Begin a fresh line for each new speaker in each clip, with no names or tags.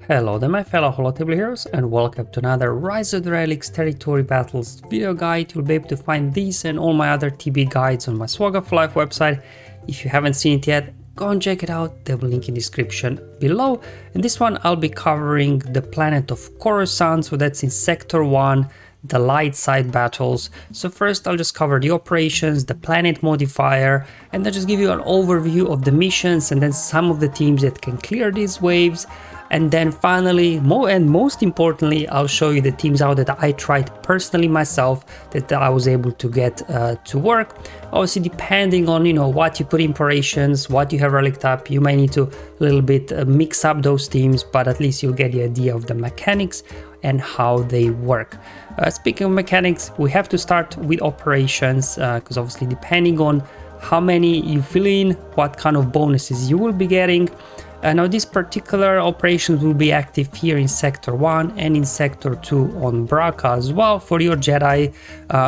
Hello there my fellow holotable heroes, and welcome to another Rise of the Relics Territory Battles video guide. You'll be able to find these and all my other TB guides on my SWGOH Life website. If you haven't seen it yet, go and check it out, there'll be a link in the description below. In this one I'll be covering the planet of Coruscant, so that's in Sector 1, the light side battles. So first I'll just cover the operations, the planet modifier, and I'll just give you an overview of the missions and then some of the teams that can clear these waves. And then finally, most importantly, I'll show you the teams out that I tried personally myself, that I was able to get to work. Obviously, depending on what you put in operations, what you have relic up, you may need to a little bit mix up those teams, but at least you'll get the idea of the mechanics and how they work. Speaking of mechanics, we have to start with operations, because obviously depending on how many you fill in, what kind of bonuses you will be getting. Now these particular operations will be active here in Sector 1 and in Sector 2 on Braca as well for your Jedi.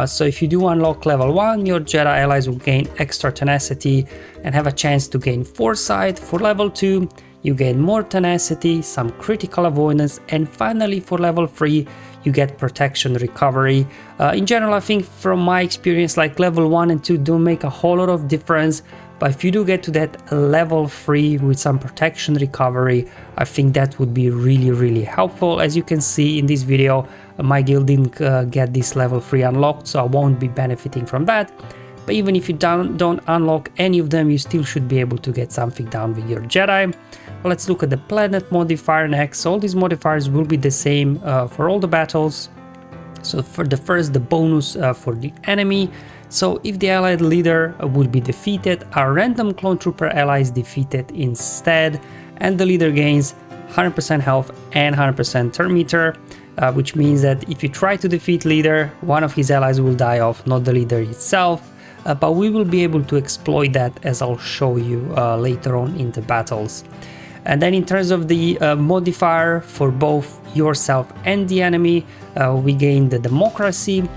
So if you do unlock level 1, your Jedi allies will gain extra tenacity and have a chance to gain foresight. For level 2, you gain more tenacity, some critical avoidance, and finally for level 3, you get protection recovery. In general, I think from my experience, like level 1 and 2 don't make a whole lot of difference. But if you do get to that level 3 with some protection recovery, I think that would be really helpful. As you can see in this video, my guild didn't get this level 3 unlocked, so I won't be benefiting from that. But even if you don't unlock any of them, you still should be able to get something done with your Jedi. Let's look at the planet modifier next. So all these modifiers will be the same for all the battles. So for the first, the bonus for the enemy. So if the allied leader would be defeated, a random clone trooper ally is defeated instead, and the leader gains 100% health and 100% turn meter, which means that if you try to defeat leader, one of his allies will die off, not the leader itself. But we will be able to exploit that, as I'll show you later on in the battles. And then in terms of the modifier for both yourself and the enemy, we gain the democracy.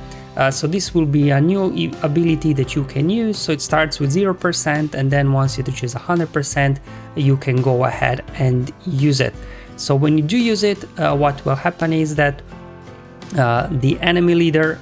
So this will be a new ability that you can use. So it starts with 0%, and then once it reaches 100%, you can go ahead and use it. So when you do use it, what will happen is that the enemy leader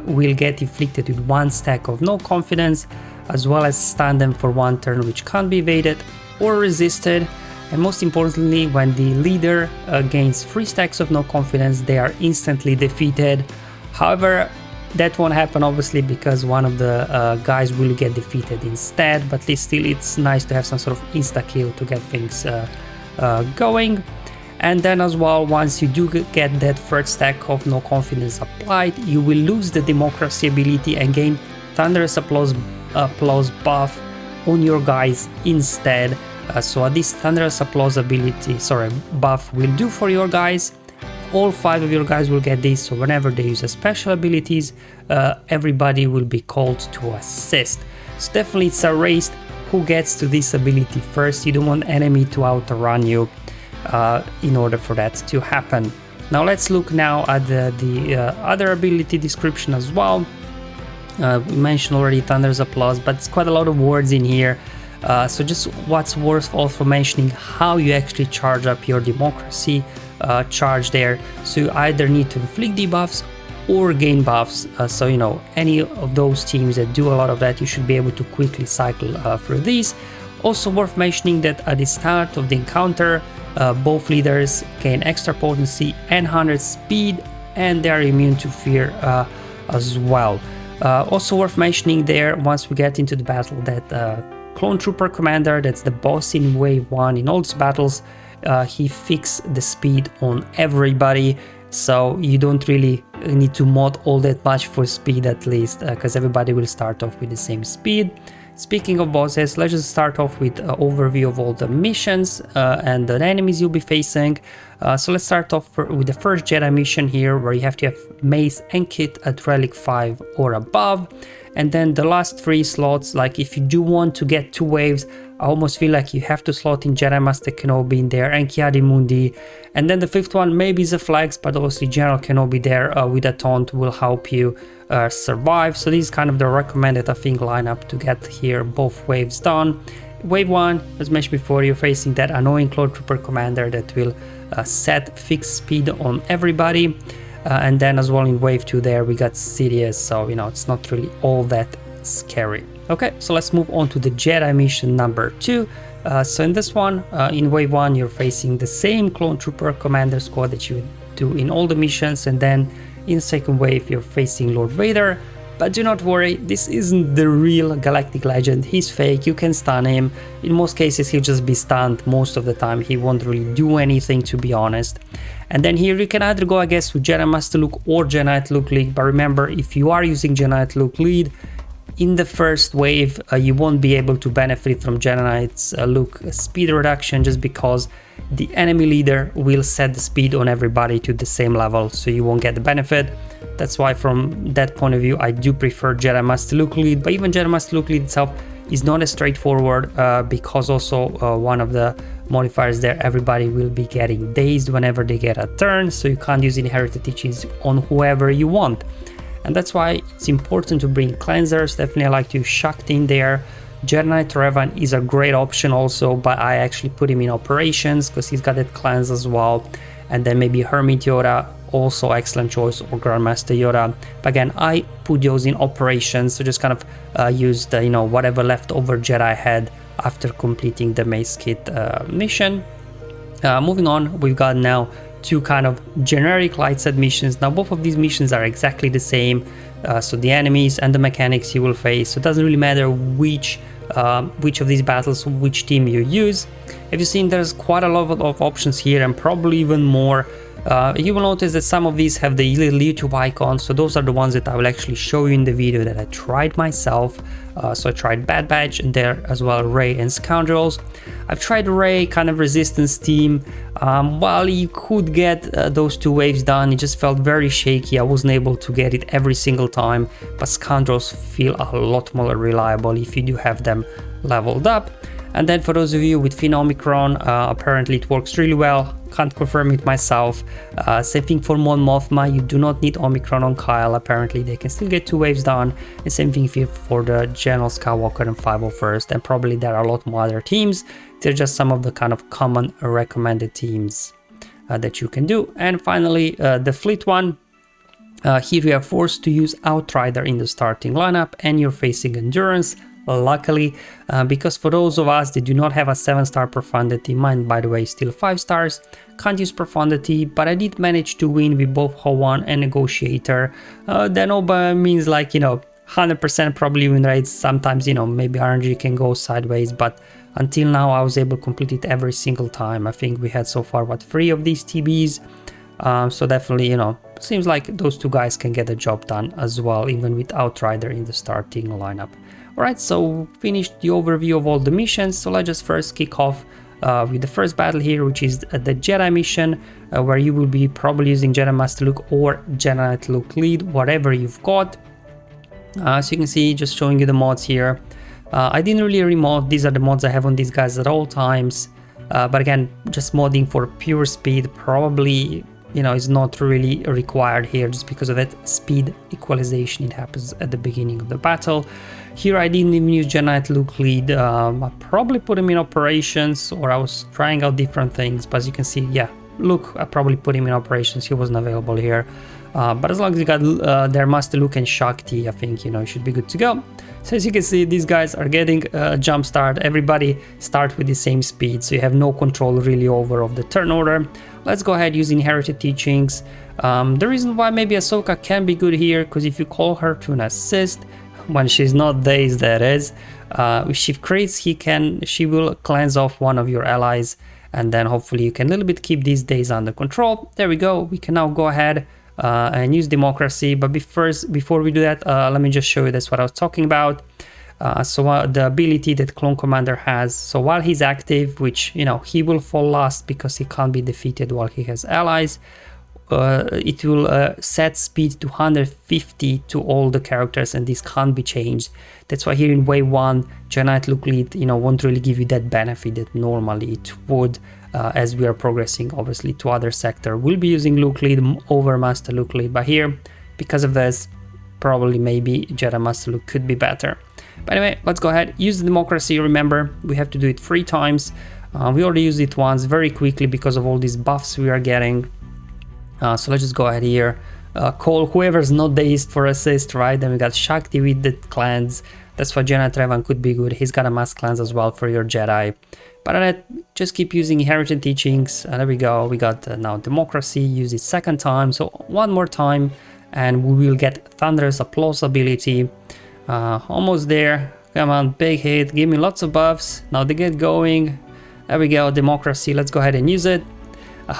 will get inflicted with 1 stack of no confidence, as well as stun them for 1 turn, which can't be evaded or resisted. And most importantly, when the leader gains 3 stacks of no confidence, they are instantly defeated. However, that won't happen obviously because one of the guys will get defeated instead, but still it's nice to have some sort of insta kill to get things going. And then as well, once you do get that 3rd stack of no confidence applied, you will lose the democracy ability and gain thunderous applause buff on your guys instead. So what this thunderous applause buff will do for your guys, all 5 of your guys will get this, so whenever they use a special abilities, everybody will be called to assist. So definitely it's a race who gets to this ability first. You don't want enemy to outrun you in order for that to happen. Now let's look now at the other ability description as well. We mentioned already thunderous applause, but it's quite a lot of words in here. So just what's worth also mentioning, how you actually charge up your democracy charge there. So you either need to inflict debuffs or gain buffs. So any of those teams that do a lot of that, you should be able to quickly cycle through these. Also worth mentioning that at the start of the encounter, both leaders gain extra potency and 100 speed, and they are immune to fear as well. Also worth mentioning there, once we get into the battle, that Clone Trooper Commander, that's the boss in Wave 1 in all these battles, he fixed the speed on everybody, so you don't really need to mod all that much for speed, at least, because everybody will start off with the same speed. Speaking of bosses, let's just start off with an overview of all the missions and the enemies you'll be facing. So let's start off with the first Jedi mission here, where you have to have Mace and Kit at Relic 5 or above. And then the last 3 slots, like if you do want to get 2 waves, I almost feel like you have to slot in Jedi Master Kenobi in there and Ki-Adi-Mundi. And then the 5th one maybe is a flex, but obviously General Kenobi there with a taunt will help you survive. So this is kind of the recommended, I think, lineup to get here both waves done. Wave 1, as mentioned before, you're facing that annoying Clone Trooper Commander that will set fixed speed on everybody. And then as well in wave 2 there we got Sidious, so you know it's not really all that scary. Okay, so let's move on to the Jedi mission number 2. So in this one, in wave 1 you're facing the same clone trooper commander squad that you do in all the missions, and then in second wave you're facing Lord Vader. But do not worry, this isn't the real Galactic Legend, he's fake, you can stun him. In most cases he'll just be stunned, most of the time he won't really do anything, to be honest. And then here you can either go, I guess, with Jedi Master Luke or Jedi Knight Luke lead, but remember, if you are using Jedi Knight Luke lead, in the first wave you won't be able to benefit from Jedi Knight's Luke speed reduction, just because the enemy leader will set the speed on everybody to the same level, so you won't get the benefit. That's why from that point of view I do prefer Jedi Master Luke lead, but even Jedi Master Luke lead itself is not as straightforward because also one of the modifiers there, everybody will be getting dazed whenever they get a turn, so you can't use inherited teachings on whoever you want. And that's why it's important to bring cleansers. Definitely I like to use Shakti in there. Jedi Knight Revan is a great option also, but I actually put him in operations because he's got that cleanse as well. And then maybe Hermit Yoda, also excellent choice, or Grandmaster Yoda. But again, I put those in operations, so just kind of use the, you know, whatever leftover Jedi I had after completing the Mace Kit mission. Moving on, we've got now two kind of generic light set missions. Now both of these missions are exactly the same, so the enemies and the mechanics you will face, so it doesn't really matter which of these battles, which team you use. If you've seen, there's quite a lot of options here, and probably even more. You will notice that some of these have the little YouTube icon, so those are the ones that I will actually show you in the video that I tried myself. So I tried Bad Batch, and there as well Rey and Scoundrels. I've tried Rey, kind of Resistance team. While you could get those two waves done, it just felt very shaky. I wasn't able to get it every single time, but Scoundrels feel a lot more reliable if you do have them leveled up. And then for those of you with Finn Omicron, apparently it works really well. Can't confirm it myself. Same thing for Mon Mothma, you do not need Omicron on Kyle, apparently they can still get two waves done. And same thing for the General Skywalker and 501st, and probably there are a lot more other teams. They're just some of the kind of common recommended teams that you can do. And finally, the Fleet one. Here you are forced to use Outrider in the starting lineup, and you're facing Endurance. Luckily, because for those of us that do not have a 7-star profundity, mine by the way is still 5 stars, can't use profundity, but I did manage to win with both Ho1 and Negotiator. Then Oba means, like, you know, 100% probably win rates. Sometimes, you know, maybe RNG can go sideways, but until now I was able to complete it every single time. I think we had so far, what, 3 of these TBs. So definitely, you know, seems like those two guys can get the job done as well, even with Outrider in the starting lineup. Alright, so finished the overview of all the missions, so let's just first kick off with the first battle here, which is the Jedi mission, where you will be probably using Jedi Master Luke or Jedi Knight Luke lead, whatever you've got. So you can see, just showing you the mods here. I didn't really remod, these are the mods I have on these guys at all times. But again, just modding for pure speed probably, you know, is not really required here, just because of that speed equalization. It happens at the beginning of the battle. Here I didn't even use Jedi Knight Luke lead. I probably put him in operations, or I was trying out different things, but as you can see, yeah, Luke, I probably put him in operations. He wasn't available here. But as long as you got their Master Luke and Shakti, I think, you know, you should be good to go. So as you can see, these guys are getting a jump start. Everybody start with the same speed, so you have no control really over of the turn order. Let's go ahead using Inherited Teachings. The reason why maybe Ahsoka can be good here, because if you call her to an assist, when she's not dazed, that is, if she crits, she will cleanse off one of your allies, and then hopefully you can a little bit keep these days under control. There we go. We can now go ahead and use Democracy, but before we do that, let me just show you that's what I was talking about. So the ability that Clone Commander has, so while he's active, which, you know, he will fall last because he can't be defeated while he has allies, it will set speed to 150 to all the characters, and this can't be changed. That's why here in wave 1, Jedi Knight Luke lead, you know, won't really give you that benefit that normally it would. As we are progressing obviously to other sector, we'll be using Luke lead over Master Luke lead, but here, because of this, probably maybe Jedi Master Luke could be better. But anyway, let's go ahead, use the Democracy. Remember, we have to do it 3 times. We already used it once very quickly because of all these buffs we are getting. So let's just go ahead here, call whoever's not dazed for assist, right? Then we got Shakti with the cleanse. That's why Jedi Trevan could be good. He's got a mass cleanse as well for your Jedi. But just keep using inherited teachings. There we go. We got now democracy. Use it second time. So one more time, and we will get thunderous applause ability. Almost there. Come on, big hit. Give me lots of buffs. Now they get going. There we go. Democracy. Let's go ahead and use it.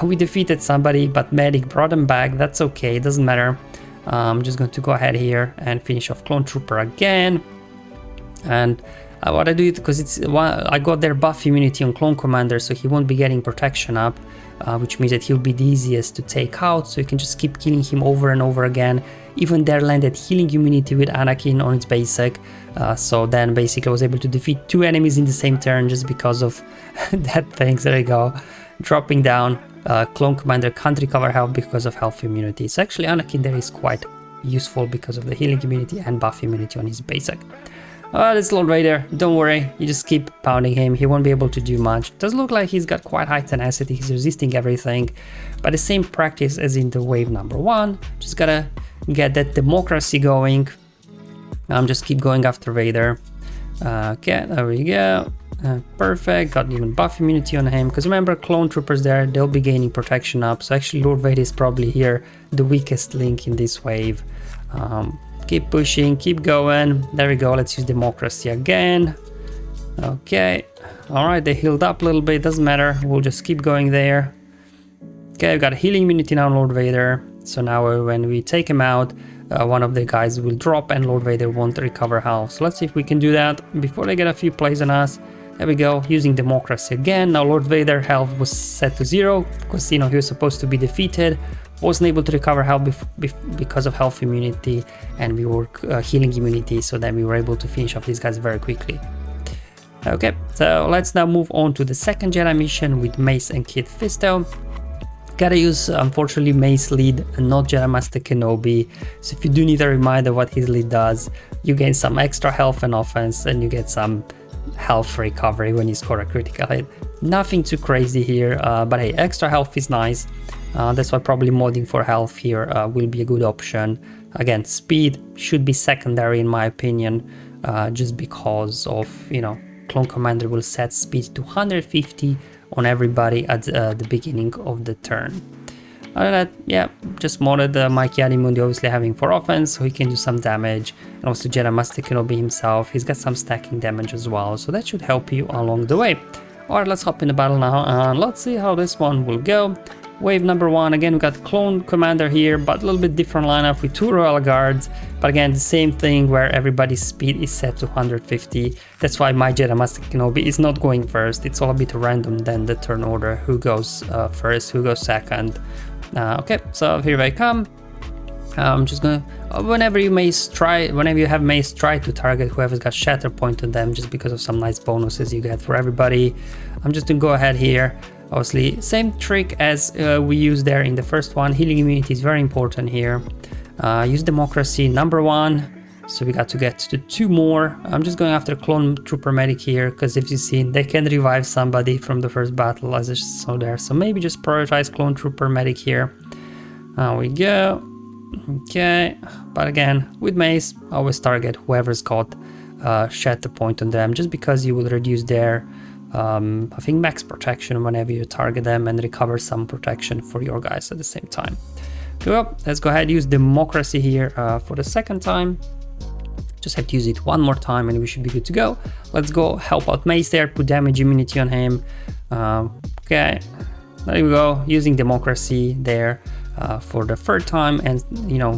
We defeated somebody, but Medic brought them back. That's okay. It doesn't matter. I'm just going to go ahead here and finish off Clone Trooper again. And what I do it because I got their buff immunity on Clone Commander, so he won't be getting protection up, which means that he'll be the easiest to take out. So you can just keep killing him over and over again. Even there landed healing immunity with Anakin on its basic. So then basically I was able to defeat 2 enemies in the same turn just because of that thing. So there you go. Dropping down. Clone Commander can't recover health because of health immunity. So actually Anakin there is quite useful because of the healing immunity and buff immunity on his basic. This Lord Vader, don't worry, you just keep pounding him, he won't be able to do much. Does look like he's got quite high tenacity, he's resisting everything, but the same practice as in the wave number 1, just gotta get that democracy going. Just keep going after Vader. Okay, there we go. Perfect, got even buff immunity on him, because remember Clone Troopers there, they'll be gaining protection up, so actually Lord Vader is probably here the weakest link in this wave. Keep pushing, keep going. There we go, let's use democracy again. Okay, alright, they healed up a little bit, doesn't matter, we'll just keep going there. Okay, I've got healing immunity now on Lord Vader, so now when we take him out, one of the guys will drop and Lord Vader won't recover health. So let's see if we can do that before they get a few plays on us. There we go, using democracy again. Now Lord Vader health was set to 0 because he was supposed to be defeated. Wasn't able to recover health because of health immunity, and we were healing immunity, so then we were able to finish off these guys very quickly. Okay, so let's now move on to the second Jedi mission with Mace and Kit Fisto. Gotta use, unfortunately, Mace lead and not Jedi Master Kenobi. So if you do need a reminder what his lead does, you gain some extra health and offense, and you get some health recovery when you score a critical hit. Nothing too crazy here, but hey, extra health is nice. That's why probably modding for health here will be a good option. Again, speed should be secondary in my opinion, just because of, Clone Commander will set speed to 150 on everybody at the beginning of the turn. Other than that, yeah, just modded Mikey Adimundi obviously having 4 offense, so he can do some damage. And also Jedi Master Kenobi himself, he's got some stacking damage as well, so that should help you along the way. Alright, let's hop in the battle now, and let's see how this one will go. Wave number 1, again we got Clone Commander here, but a little bit different lineup with 2 Royal Guards, but again the same thing where everybody's speed is set to 150. That's why my Jedi Master Kenobi is not going first, it's all a bit random then the turn order, who goes first, who goes second. Okay, so here I come. I'm just gonna, whenever you have Mace, try to target whoever's got Shatter Point on them, just because of some nice bonuses you get for everybody. I'm just gonna go ahead here. Obviously, same trick as we used there in the first one. Healing immunity is very important here. Use democracy, number 1. So we got to get to 2 more. I'm just going after Clone Trooper Medic here, because if you've seen, they can revive somebody from the first battle as I saw there. So maybe just prioritize Clone Trooper Medic here. There we go. Okay, but again, with Mace, always target whoever's got Shatter Point on them, just because you will reduce their I think max protection whenever you target them and recover some protection for your guys at the same time. Well, let's go ahead and use democracy here for the second time. Just have to use it one more time and we should be good to go. Let's go help out Mace there, put damage immunity on him. Okay, there we go, using democracy there for the third time, and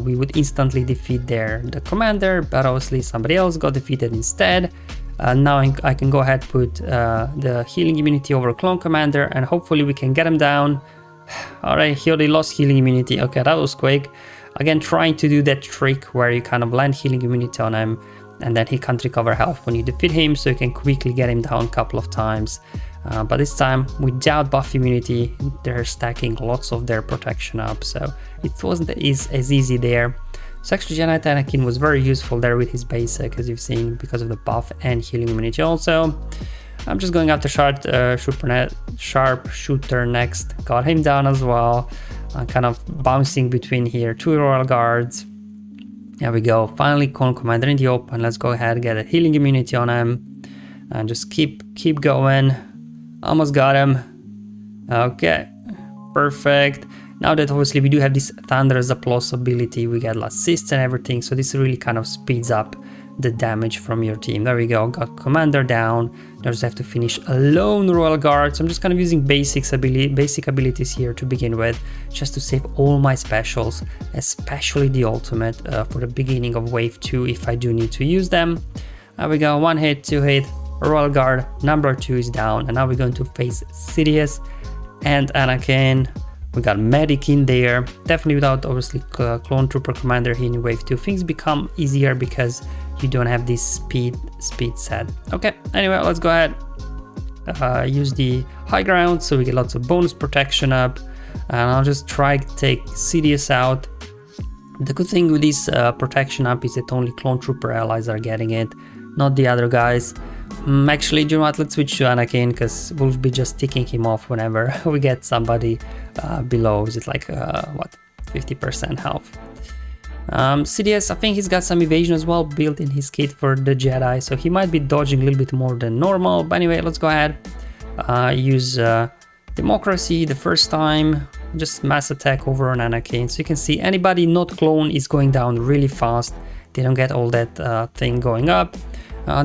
we would instantly defeat the commander, but obviously somebody else got defeated instead. Now I can go ahead put the healing immunity over Clone Commander, and hopefully we can get him down. Alright, he already lost healing immunity. Okay, that was quick. Again, trying to do that trick where you kind of land healing immunity on him, and then he can't recover health when you defeat him, so you can quickly get him down a couple of times. But this time, without buff immunity, they're stacking lots of their protection up, so it wasn't as easy there. So actually Jedi Anakin was very useful there with his basic, as you've seen, because of the buff and healing immunity also. I'm just going after sharpshooter next. Got him down as well. I'm kind of bouncing between here. 2 Royal Guards. There we go. Finally, Clone Commander in the open. Let's go ahead and get a healing immunity on him. And just keep going. Almost got him. Okay. Perfect. Now that obviously we do have this Thunderous Applause ability, we get assists and everything. So this really kind of speeds up the damage from your team. There we go. Got Commander down. Now just have to finish a lone Royal Guard. So I'm just kind of using basic abilities here to begin with, just to save all my specials, especially the ultimate for the beginning of wave 2 if I do need to use them. There we go. 1 hit, 2 hit. Royal Guard number 2 is down, and now we're going to face Sidious and Anakin. We got Medic in there. Definitely without obviously Clone Trooper Commander here in wave 2, things become easier because you don't have this speed set. Okay, anyway, let's go ahead. Use the high ground so we get lots of bonus protection up, and I'll just try to take Sidious out. The good thing with this protection up is that only Clone Trooper allies are getting it, not the other guys. Actually, do you know what? Let's switch to Anakin because we'll be just ticking him off whenever we get somebody below. Is it like what, 50% health? Sidious, I think he's got some evasion as well built in his kit for the Jedi, so he might be dodging a little bit more than normal. But anyway, let's go ahead. Use Democracy the first time. Just mass attack over on Anakin. So you can see anybody not clone is going down really fast. They don't get all that thing going up.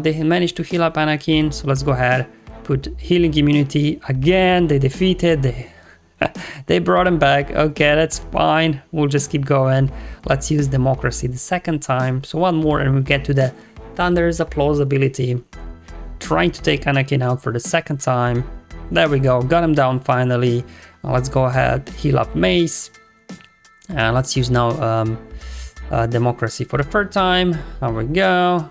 They managed to heal up Anakin, so let's go ahead. Put healing immunity again. They defeated. They brought him back. Okay, that's fine. We'll just keep going. Let's use Democracy the second time. So one more and we get to the Thunderous Applause ability. Trying to take Anakin out for the second time. There we go. Got him down finally. Let's go ahead. Heal up Mace. And let's use now Democracy for the third time. There we go.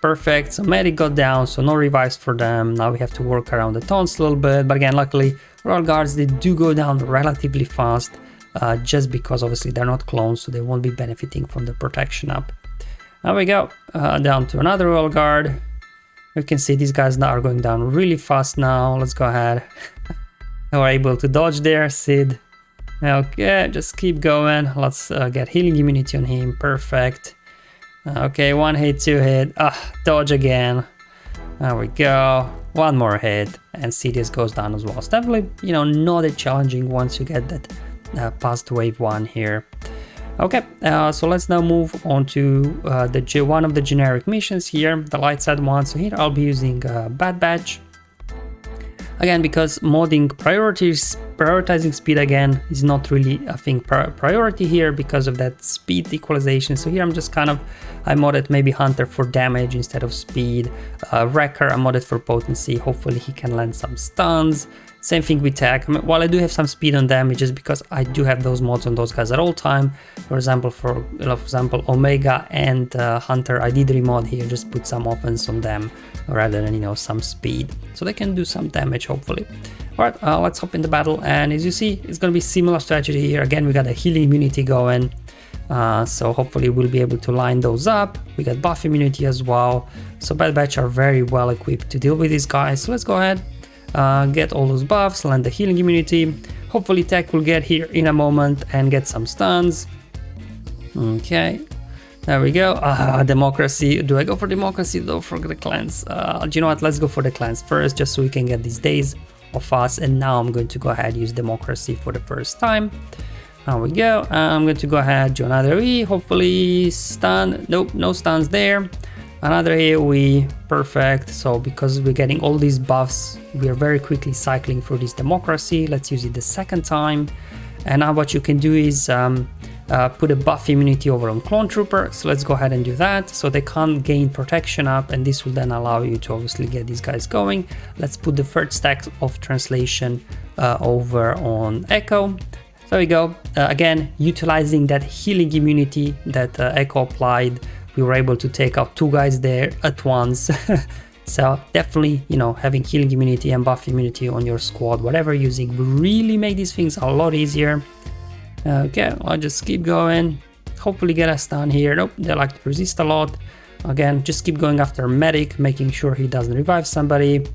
Perfect. So Medic got down, so no revives for them. Now we have to work around the taunts a little bit. But again, luckily, Royal Guards, they do go down relatively fast, just because obviously they're not clones, so they won't be benefiting from the protection up. There we go. Down to another Royal Guard. You can see these guys now are going down really fast now. Let's go ahead. We're able to dodge there, Sid. Okay, just keep going. Let's get healing immunity on him. Perfect. Okay, 1 hit, 2 hit. Dodge again. There we go. 1 more hit, and Sidious goes down as well. It's definitely, you know, not that challenging once you get that past wave 1 here. Okay, so let's now move on to one of the generic missions here, the light side one. So here I'll be using Bad Batch. Again, because modding prioritizing speed again is not really, I think, priority here because of that speed equalization. So here I'm just kind of, I modded maybe Hunter for damage instead of speed. Wrecker I modded for potency. Hopefully he can land some stuns. Same thing with tech. I mean, while I do have some speed on them, it's just because I do have those mods on those guys at all time. For example, Omega and Hunter, I did remod here, just put some offense on them rather than, you know, some speed, so they can do some damage hopefully. All right, let's hop in the battle, and as you see, it's going to be similar strategy here. Again, we got a healing immunity going, so hopefully we'll be able to line those up. We got buff immunity as well, so Bad Batch are very well equipped to deal with these guys. So let's go ahead. Get all those buffs, land the healing immunity. Hopefully Tech will get here in a moment and get some stuns. Okay, there we go. Democracy. Do I go for Democracy though, for the cleanse? Do you know what? Let's go for the cleanse first, just so we can get these days of us. And now I'm going to go ahead and use Democracy for the first time. There we go. I'm going to go ahead, do another E. Hopefully stun. Nope, no stuns there. Another AoE, perfect. So because we're getting all these buffs, we are very quickly cycling through this Democracy. Let's use it the second time. And now what you can do is put a buff immunity over on Clone Trooper. So let's go ahead and do that. So they can't gain protection up, and this will then allow you to obviously get these guys going. Let's put the third stack of translation over on Echo. There we go. Again, utilizing that healing immunity that Echo applied, we were able to take out 2 guys there at once. So definitely, you know, having healing immunity and buff immunity on your squad, whatever you're using, will really make these things a lot easier. Okay, I'll just keep going. Hopefully get a stun here. Nope, they like to resist a lot. Again, just keep going after Medic, making sure he doesn't revive somebody.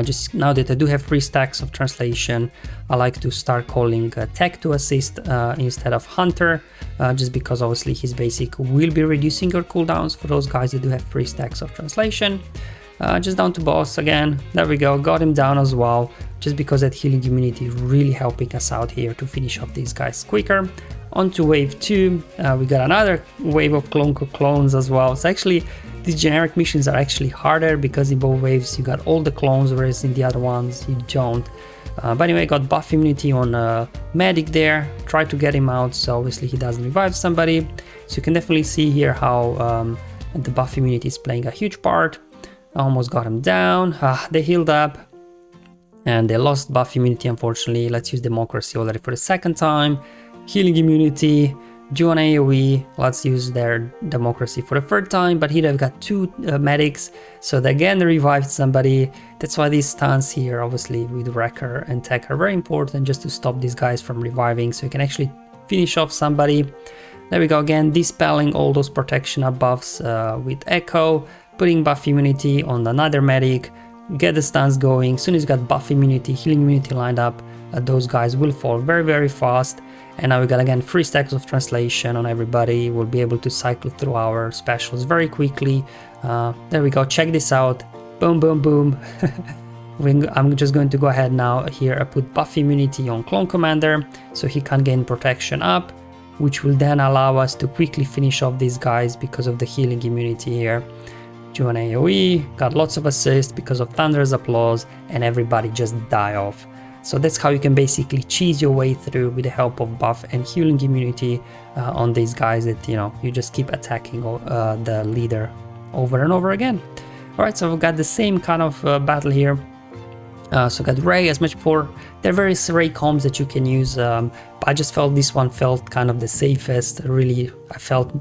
Just now that I do have 3 stacks of translation, I like to start calling tech to assist instead of hunter, just because obviously his basic will be reducing your cooldowns for those guys that do have 3 stacks of translation. Just down to boss again. There we go, got him down as well, just because that healing immunity is really helping us out here to finish off these guys quicker. On to wave 2, we got another wave of clones as well. So actually these generic missions are actually harder because in both waves you got all the clones, whereas in the other ones you don't. But anyway, got buff immunity on medic there, try to get him out so obviously he doesn't revive somebody. So you can definitely see here how the buff immunity is playing a huge part. I almost got him down. They healed up and they lost buff immunity, unfortunately. Let's use democracy already for the 2nd time. Healing immunity, do an AoE. Let's use their democracy for the 3rd time, but here I've got 2 medics, so they again revived somebody. That's why these stuns here, obviously with Wrecker and Tech, are very important, just to stop these guys from reviving, so you can actually finish off somebody. There we go again, dispelling all those protection buffs with Echo, putting buff immunity on another medic, get the stuns going. As soon as you got buff immunity, healing immunity lined up, those guys will fall very, very fast. And now we got again 3 stacks of translation on everybody. We'll be able to cycle through our specials very quickly. There we go, check this out. Boom, boom, boom. I'm just going to go ahead now here. I put buff immunity on Clone Commander so he can gain protection up, which will then allow us to quickly finish off these guys because of the healing immunity here. Do an AoE, got lots of assists because of Thunder's Applause, and everybody just die off. So that's how you can basically cheese your way through with the help of buff and healing immunity on these guys that, you know, you just keep attacking the leader over and over again. Alright, so we've got the same kind of battle here. So got Ray, as much before. There are various Ray comms that you can use, but I just felt this one felt kind of the safest. Really, I felt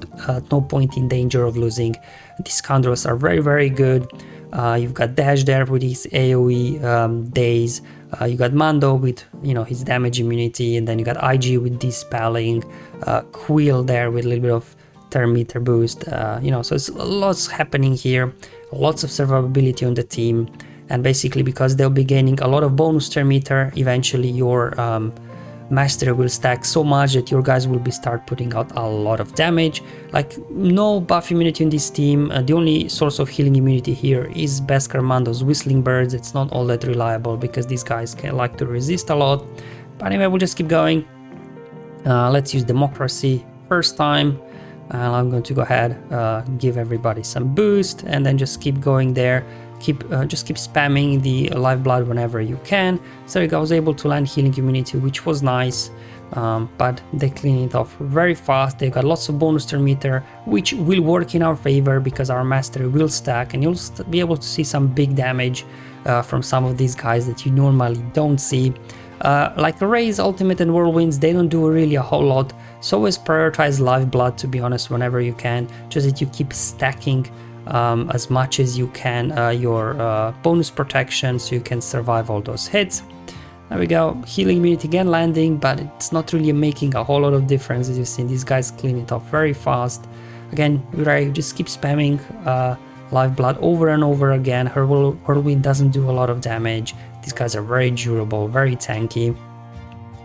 no point in danger of losing. These Scoundrels are very, very good. You've got Dash there with his AoE days. You got Mando with, you know, his damage immunity, and then you got IG with dispelling, Quill there with a little bit of thermometer boost. You know, so it's lots happening here, lots of survivability on the team. And basically, because they'll be gaining a lot of bonus thermometer, eventually your mastery will stack so much that your guys will be start putting out a lot of damage. Like, no buff immunity in this team. The only source of healing immunity here is Beskar Mando's Whistling Birds. It's not all that reliable because these guys can like to resist a lot. But anyway, we'll just keep going. Let's use democracy 1st time. I'm going to go ahead, give everybody some boost, and then just keep going there. Just keep spamming the lifeblood whenever you can. So I was able to land healing immunity, which was nice, but they clean it off very fast. They got lots of bonus thermometer, which will work in our favor because our mastery will stack, and you'll be able to see some big damage from some of these guys that you normally don't see. Like Ray's ultimate and whirlwinds, they don't do really a whole lot, so always prioritize lifeblood, to be honest, whenever you can, just that you keep stacking as much as you can your bonus protection so you can survive all those hits. There we go, healing immunity again landing, but it's not really making a whole lot of difference. As you've seen, these guys clean it off very fast. Again, Ray, just keep spamming lifeblood over and over again. Her whirlwind doesn't do a lot of damage. These guys are very durable, very tanky.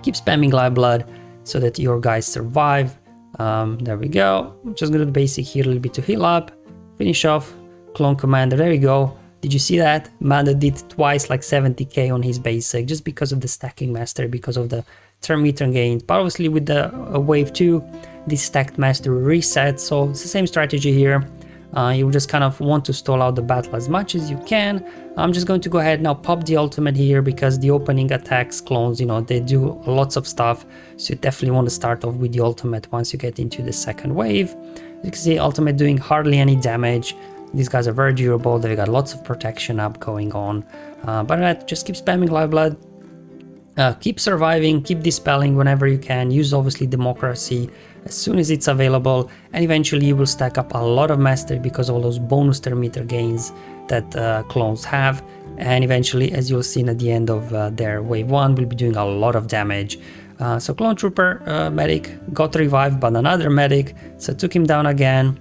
Keep spamming lifeblood so that your guys survive. There we go. I'm just gonna do the basic here a little bit to heal up. Finish off Clone Commander. There we go. Did you see that? Mando did twice like 70k on his basic just because of the stacking mastery, because of the thermometer gain. But obviously with the wave 2, this stacked mastery resets. So it's the same strategy here. You just kind of want to stall out the battle as much as you can. I'm just going to go ahead now, pop the ultimate here, because the opening attacks clones, you know, they do lots of stuff. So you definitely want to start off with the ultimate once you get into the 2nd wave. You can see ultimate doing hardly any damage. These guys are very durable. They've got lots of protection up going on. But just keep spamming lifeblood. Keep surviving, keep dispelling whenever you can. Use obviously democracy as soon as it's available, and eventually you will stack up a lot of mastery because of all those bonus thermometer gains that clones have. And eventually, as you'll see at the end of their wave 1, will be doing a lot of damage. So Clone Trooper medic got revived by another medic, so took him down again.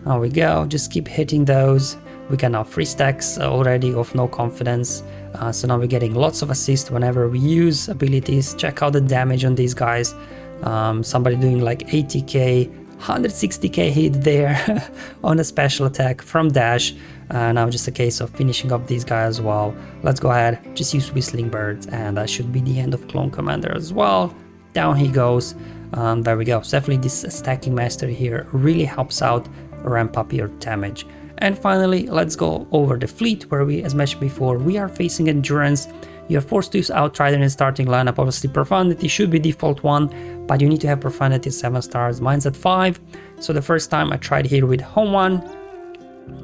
There we go, just keep hitting those. We got now 3 stacks already of no confidence. So now we're getting lots of assist whenever we use abilities. Check out the damage on these guys. Somebody doing like 80k, 160k hit there on a special attack from dash. Now just a case of finishing up these guys as well. Let's go ahead, just use Whistling Birds, and that should be the end of Clone Commander as well. Down he goes. There we go. So definitely this stacking master here really helps out ramp up your damage. And finally, let's go over the fleet, where we, as mentioned before, we are facing Endurance. You're forced to use Outrider in the starting lineup. Obviously Profundity should be default 1, but you need to have Profundity 7 stars. Mine's at 5. So the first time I tried here with Home 1.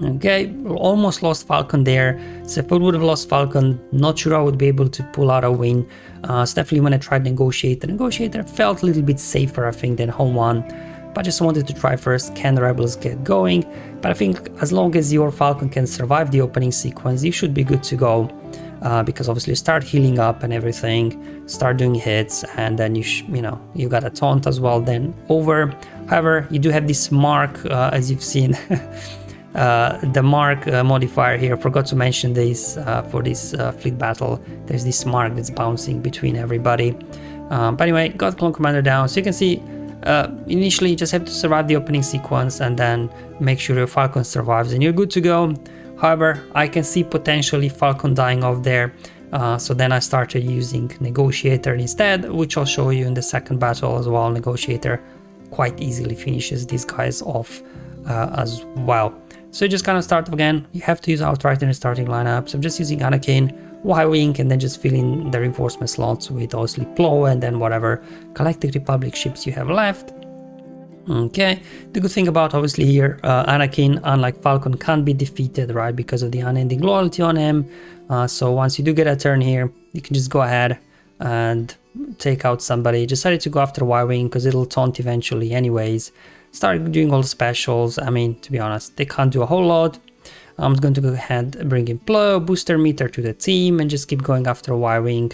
Okay, almost lost Falcon there. So if I would have lost Falcon, not sure I would be able to pull out a win. So definitely when I tried Negotiator felt a little bit safer, I think, than Home 1. But I just wanted to try first, can the Rebels get going? But I think as long as your Falcon can survive the opening sequence, you should be good to go. Because obviously you start healing up and everything, start doing hits, and then you got a taunt as well then over. However, you do have this mark, as you've seen. The mark modifier here, forgot to mention this for this fleet battle. There's this mark that's bouncing between everybody. But anyway, got Clone Commander down. So you can see initially you just have to survive the opening sequence and then make sure your Falcon survives and you're good to go. However, I can see potentially Falcon dying off there. So then I started using Negotiator instead, which I'll show you in the second battle as well. Negotiator quite easily finishes these guys off as well. So you just kind of start again. You have to use Outrider in the starting lineup. So I'm just using Anakin, Y-Wing, and then just filling the reinforcement slots with obviously Plo and then whatever Galactic Republic ships you have left. Okay, the good thing about obviously here, Anakin, unlike Falcon, can't be defeated, right, because of the unending loyalty on him. So once you do get a turn here, you can just go ahead and take out somebody. Decided to go after Y-Wing because it'll taunt eventually anyways. Start doing all the specials. I mean, to be honest, they can't do a whole lot. I'm going to go ahead and bring in Plo, booster meter to the team, and just keep going after Y-Wing.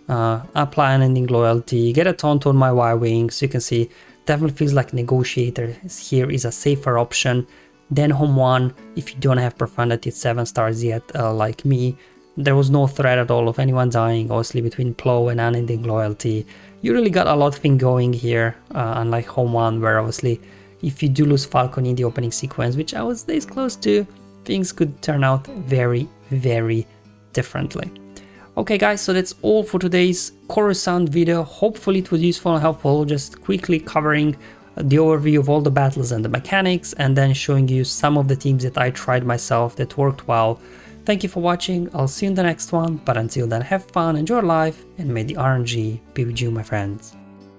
Apply unending loyalty, get a taunt on my Y-Wing. So you can see, definitely feels like Negotiator here is a safer option than Home 1 if you don't have Profundity at 7 stars yet, like me. There was no threat at all of anyone dying, obviously between Plo and unending loyalty. You really got a lot of things going here, unlike Home 1, where obviously if you do lose Falcon in the opening sequence, which I was this close to, things could turn out very, very differently. Okay guys, so that's all for today's Coruscant video. Hopefully it was useful and helpful, just quickly covering the overview of all the battles and the mechanics, and then showing you some of the teams that I tried myself that worked well. Thank you for watching, I'll see you in the next one, but until then have fun, enjoy life, and may the RNG be with you, my friends.